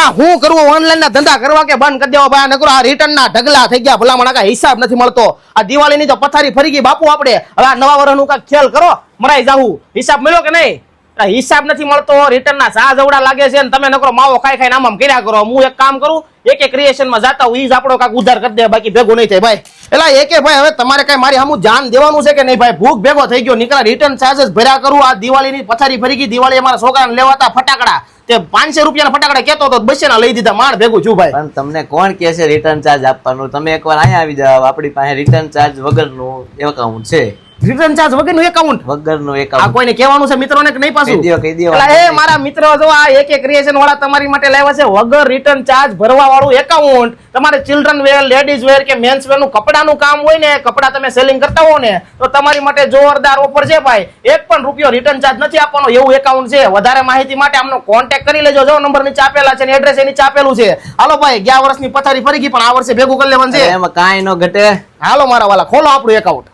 આ હું કરવું ઓનલાઈન ના ધંધા કરવા કે બંધ કરી દેવા ભાઈ નકરો આ રિટર્ન ના ઢગલા થઈ ગયા ભલામણ કાંઈ હિસાબ નથી મળતો આ દિવાળીની તો પથારી ફરી ગઈ બાપુ આપણે હવે આ નવા વર્ષનું કાંઈક ખેલ કરો મરાઈ જાવું હિસાબ મળ્યો કે નહીં હિસાબ નથી મળતો રિટર્ન ના સા જવડા લાગે છે ને તમે નકરો માવો ખાઈ ખાઈને આમ કર્યા કરો હું એક કામ કરું એક ક્રિએશન માં જાતા હું ઈ જ આપણો કાંક ઉધાર કરી દે બાકી ભેગું નહીં થાય ભાઈ એટલે એકે ભાઈ હવે તમારે કઈ મારી સામું જાન દેવાનું છે કે નહીં ભાઈ ભૂખ ભેગો થઈ ગયો નીકળા રિટર્ન ચાર્जेस ભર્યા કરું આ દિવાળીની પથારી ફરી ગઈ દિવાળી અમારા છોકરાને લેવાતા ફટાકડા તે 500 રૂપિયાના ફટાકડા કેતો તો 200 ના લઈ દીધા માણ ભેગું છું ભાઈ પણ તમને કોણ કહે છે રિટર્ન ચાર્જ આપવાનું તમે એકવાર અહીંયા આવી જાવ આપણી પાસે રિટર્ન ચાર્જ વગરનું એકાઉન્ટ છે રિટર્ન ચાર્જ વગરનું એકાઉન્ટ વગરનું આ એકાઉન્ટ કોઈને કહેવાનું છે મિત્રોને કે નહીં પાછું કહી દો એટલે એ મારા મિત્રો જો આ એક ક્રિએશન વાળા તમારી માટે લાવ્યા છે વગર રિટર્ન ચાર્જ ભરવા વાળું એકાઉન્ટ તમારે ચિલ્ડ્રન વેર લેડીઝ વેર કે મેન્સ વેર નું કપડાનું કામ હોય ને કપડા તમે સેલિંગ કરતા હો ને તો તમારી માટે જોરદાર ઓફર છે ભાઈ 1 પણ રૂપિયો રિટર્ન ચાર્જ નથી આપવાનો એવું એકાઉન્ટ છે વધારે માહિતી માટે આમનો કોન્ટેક્ટ કરી લેજો જો નંબર નીચે આપેલા છે ને એડ્રેસ એની આપેલું છે હાલો ભાઈ ગયા વર્ષની પથારી ફરી ગઈ પણ આ વર્ષે ભેગું કરી લેવાનું છે એમાં કાંઈ ન ઘટે હાલો મારા વાલા ખોલો આપણું એકાઉન્ટ